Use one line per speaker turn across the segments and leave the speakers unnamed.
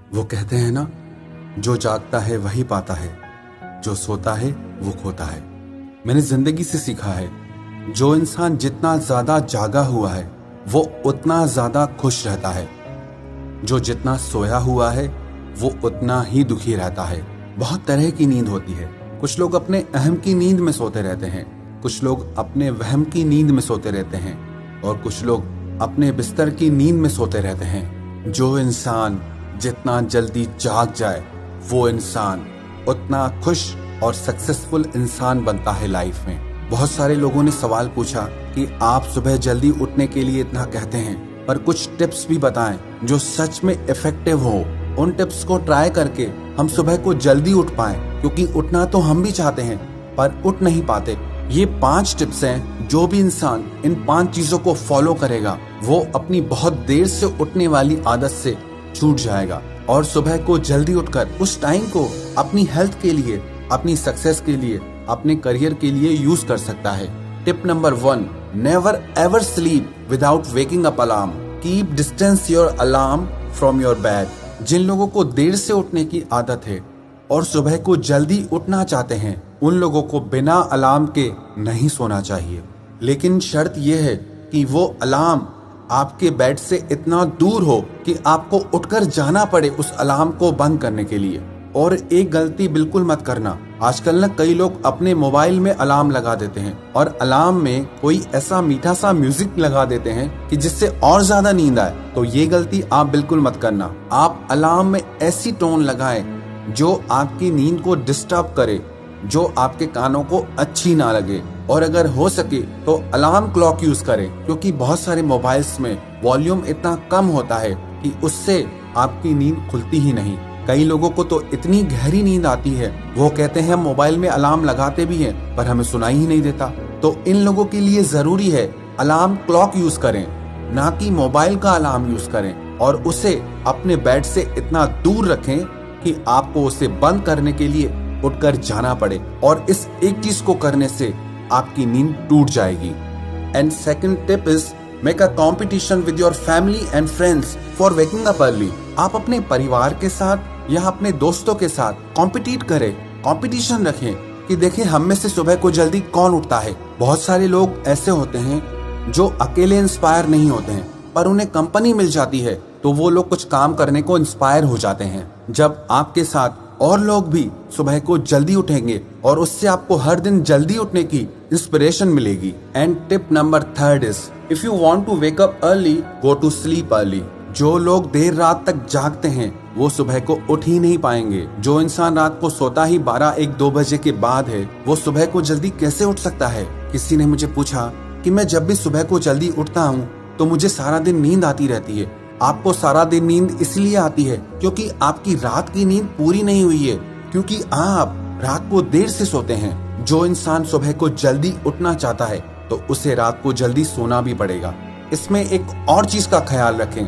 वो कहते हैं ना, जो जागता है वही पाता है, जो सोता है वो खोता है। मैंने जिंदगी से सीखा है, जो इंसान जितना ज्यादा जागा हुआ है वो उतना ज्यादा खुश रहता है। जो जितना सोया हुआ है वो उतना ही दुखी रहता है। बहुत तरह की नींद होती है। कुछ लोग अपने अहम की नींद में सोते रहते हैं, कुछ लोग अपने वहम की नींद में सोते रहते हैं, और कुछ लोग अपने बिस्तर की नींद में सोते रहते हैं। जो इंसान जितना जल्दी जाग जाए वो इंसान उतना खुश और सक्सेसफुल इंसान बनता है लाइफ में। बहुत सारे लोगों ने सवाल पूछा कि आप सुबह जल्दी उठने के लिए इतना कहते हैं, पर कुछ टिप्स भी बताएं जो सच में इफेक्टिव हो। उन टिप्स को ट्राई करके हम सुबह को जल्दी उठ पाएं, क्योंकि उठना तो हम भी चाहते हैं पर उठ नहीं पाते। ये 5 टिप्स हैं, जो भी इंसान इन 5 चीजों को फॉलो करेगा वो अपनी बहुत देर से उठने वाली आदत से छूट जाएगा और सुबह को जल्दी उठकर उस टाइम को अपनी हेल्थ के लिए, अपनी सक्सेस के लिए, अपने करियर के लिए यूज कर सकता है। Tip number 1, never ever sleep without waking up alarm. Keep distance your alarm from your bed. जिन लोगों को देर से उठने की आदत है और सुबह को जल्दी उठना चाहते हैं, उन लोगों को बिना अलार्म के नहीं सोना चाहिए। लेकिन शर्त यह है कि वो अलार्म आपके बेड से इतना दूर हो कि आपको उठकर जाना पड़े उस अलार्म को बंद करने के लिए। और एक गलती बिल्कुल मत करना, आजकल ना कई लोग अपने मोबाइल में अलार्म लगा देते हैं और अलार्म में कोई ऐसा मीठा सा म्यूजिक लगा देते हैं कि जिससे और ज्यादा नींद आए। तो ये गलती आप बिल्कुल मत करना। आप अलार्म में ऐसी टोन लगाएं जो आपकी नींद को डिस्टर्ब करे, जो आपके कानों को अच्छी ना लगे। और अगर हो सके तो अलार्म क्लॉक यूज करें, क्योंकि बहुत सारे मोबाइल्स में वॉल्यूम इतना कम होता है कि उससे आपकी नींद खुलती ही नहीं। कई लोगों को तो इतनी गहरी नींद आती है, वो कहते हैं मोबाइल में अलार्म लगाते भी हैं पर हमें सुनाई ही नहीं देता। तो इन लोगों के लिए जरूरी है अलार्म क्लॉक यूज करें, ना कि मोबाइल का अलार्म यूज करें, और उसे अपने बेड से इतना दूर रखें कि आपको उसे बंद करने के लिए उठकर जाना पड़े, और इस एक चीज को करने से आपकी नींद टूट जाएगी। And second tip is make a competition with your family and friends for waking up early. आप अपने परिवार के साथ या अपने दोस्तों के साथ कॉम्पिटिट करें, कंपटीशन रखें कि देखें हम में से सुबह को जल्दी कौन उठता है। बहुत सारे लोग ऐसे होते हैं जो अकेले इंस्पायर नहीं होते हैं, पर उन्हें कंपनी मिल जाती है तो वो लोग कुछ काम करने को इंस्पायर हो जाते हैं। जब आपके साथ और लोग भी सुबह को जल्दी उठेंगे और उससे आपको हर दिन जल्दी उठने की इंस्पिरेशन मिलेगी। And tip number 3 is if you want to wake up early go to sleep early. जो लोग देर रात तक जागते हैं वो सुबह को उठ ही नहीं पाएंगे। जो इंसान रात को सोता ही 12-1-2 बजे के बाद है वो सुबह को जल्दी कैसे उठ सकता है। किसी ने मुझे पूछा कि मैं जब भी सुबह को जल्दी उठता हूँ तो मुझे सारा दिन नींद आती रहती है। आपको सारा दिन नींद इसलिए आती है क्योंकि आपकी रात की नींद पूरी नहीं हुई है, क्योंकि आप रात को देर से सोते हैं। जो इंसान सुबह को जल्दी उठना चाहता है तो उसे रात को जल्दी सोना भी पड़ेगा। इसमें एक और चीज का ख्याल रखें,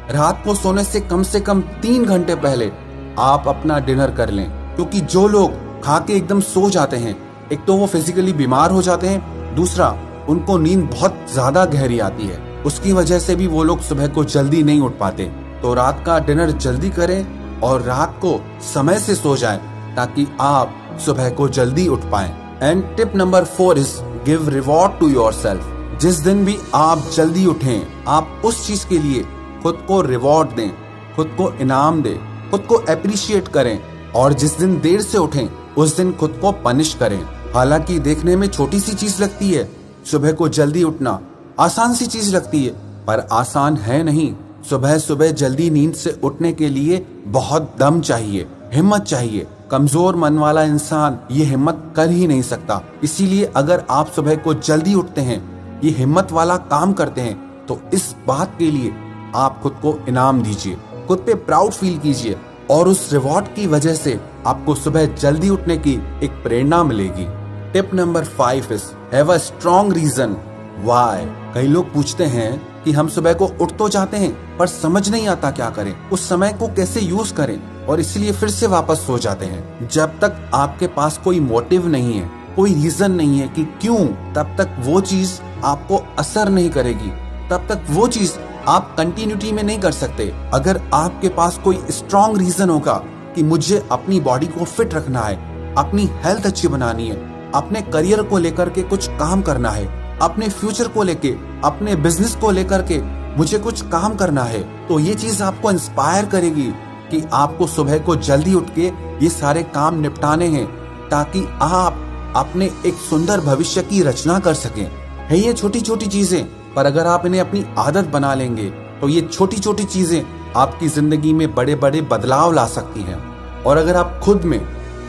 रात को सोने से कम 3 घंटे पहले आप अपना डिनर कर लें, क्योंकि जो लोग खा के एकदम सो जाते हैं, एक तो वो फिजिकली बीमार हो जाते हैं, दूसरा उनको नींद बहुत ज्यादा गहरी आती है, उसकी वजह से भी वो लोग सुबह को जल्दी नहीं उठ पाते। तो रात का डिनर जल्दी करें और रात को समय से सो जाएं ताकि आप सुबह को जल्दी उठ पाएं। And tip number 4 is give reward to yourself. जिस दिन भी आप जल्दी उठें, आप उस चीज के लिए खुद को रिवॉर्ड दें, खुद को इनाम दें, खुद को अप्रिशिएट करें। और जिस दिन देर से उठें उस दिन खुद को पनिश करें। हालांकि देखने में छोटी सी चीज लगती है, सुबह को जल्दी उठना आसान सी चीज लगती है, पर आसान है नहीं। सुबह सुबह जल्दी नींद से उठने के लिए बहुत दम चाहिए, हिम्मत चाहिए। कमजोर मन वाला इंसान ये हिम्मत कर ही नहीं सकता। इसीलिए अगर आप सुबह को जल्दी उठते हैं, ये हिम्मत वाला काम करते हैं, तो इस बात के लिए आप खुद को इनाम दीजिए, खुद पे प्राउड फील कीजिए, और उस रिवॉर्ड की वजह से आपको सुबह जल्दी उठने की एक प्रेरणा मिलेगी। Tip number 5 is have a strong reason why. कई लोग पूछते हैं कि हम सुबह को उठ तो जाते हैं पर समझ नहीं आता क्या करें, उस समय को कैसे यूज करें, और इसलिए फिर से वापस सो जाते हैं। जब तक आपके पास कोई मोटिव नहीं है, कोई रीजन नहीं है कि क्यों, तब तक वो चीज आपको असर नहीं करेगी, तब तक वो चीज आप कंटिन्यूटी में नहीं कर सकते। अगर आपके पास कोई स्ट्रॉन्ग रीजन होगा कि मुझे अपनी बॉडी को फिट रखना है, अपनी हेल्थ अच्छी बनानी है, अपने करियर को लेकर के कुछ काम करना है, अपने फ्यूचर को लेके, अपने बिजनेस को लेकर के मुझे कुछ काम करना है, तो ये चीज आपको इंस्पायर करेगी कि आपको सुबह को जल्दी उठ के ये सारे काम निपटाने हैं, ताकि आप अपने एक सुंदर भविष्य की रचना कर सकें। है ये छोटी छोटी चीजें, पर अगर आप इन्हें अपनी आदत बना लेंगे तो ये छोटी छोटी चीजें आपकी जिंदगी में बड़े बड़े बदलाव ला सकती हैं। और अगर आप खुद में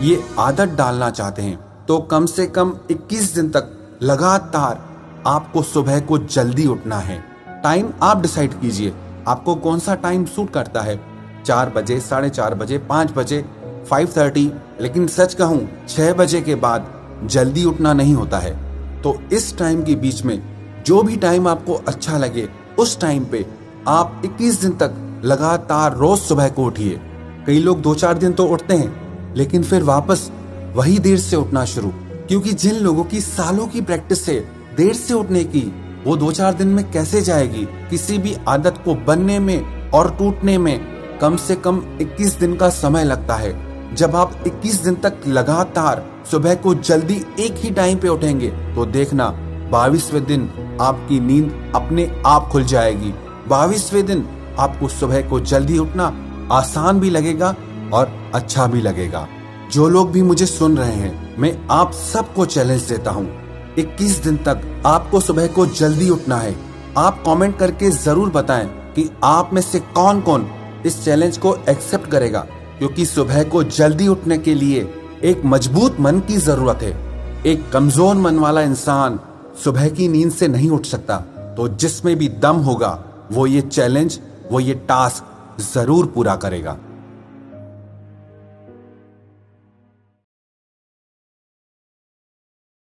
ये आदत डालना चाहते हैं तो कम से कम 21 दिन तक लगातार आपको सुबह को जल्दी उठना है। टाइम आप डिसाइड कीजिए, आपको कौन सा टाइम सूट करता है, 4 बजे, 4:30 बजे, 5 बजे, 5:30। लेकिन सच कहूं 6 बजे के बाद जल्दी उठना नहीं होता है। तो इस टाइम के बीच में जो भी टाइम आपको अच्छा लगे उस टाइम पे आप 21 दिन तक लगातार रोज सुबह को उठिए। कई लोग 2-4 दिन तो उठते हैं लेकिन फिर वापस वही देर से उठना शुरू, क्योंकि जिन लोगों की सालों की प्रैक्टिस है देर से उठने की, वो 2-4 दिन में कैसे जाएगी। किसी भी आदत को बनने में और टूटने में कम से कम 21 दिन का समय लगता है। जब आप 21 दिन तक लगातार सुबह को जल्दी एक ही टाइम पे उठेंगे तो देखना 22वें दिन आपकी नींद अपने आप खुल जाएगी। 22वें दिन आपको सुबह को जल्दी उठना आसान भी लगेगा और अच्छा भी लगेगा। जो लोग भी मुझे सुन रहे हैं, मैं आप सबको चैलेंज देता हूँ, 21 दिन तक आपको सुबह को जल्दी उठना है। आप कमेंट करके जरूर बताएं कि आप में से कौन कौन इस चैलेंज को एक्सेप्ट करेगा, क्योंकि सुबह को जल्दी उठने के लिए एक मजबूत मन की जरूरत है। एक कमजोर मन वाला इंसान सुबह की नींद से नहीं उठ सकता। तो जिसमें भी दम होगा वो ये चैलेंज, वो ये टास्क जरूर पूरा करेगा।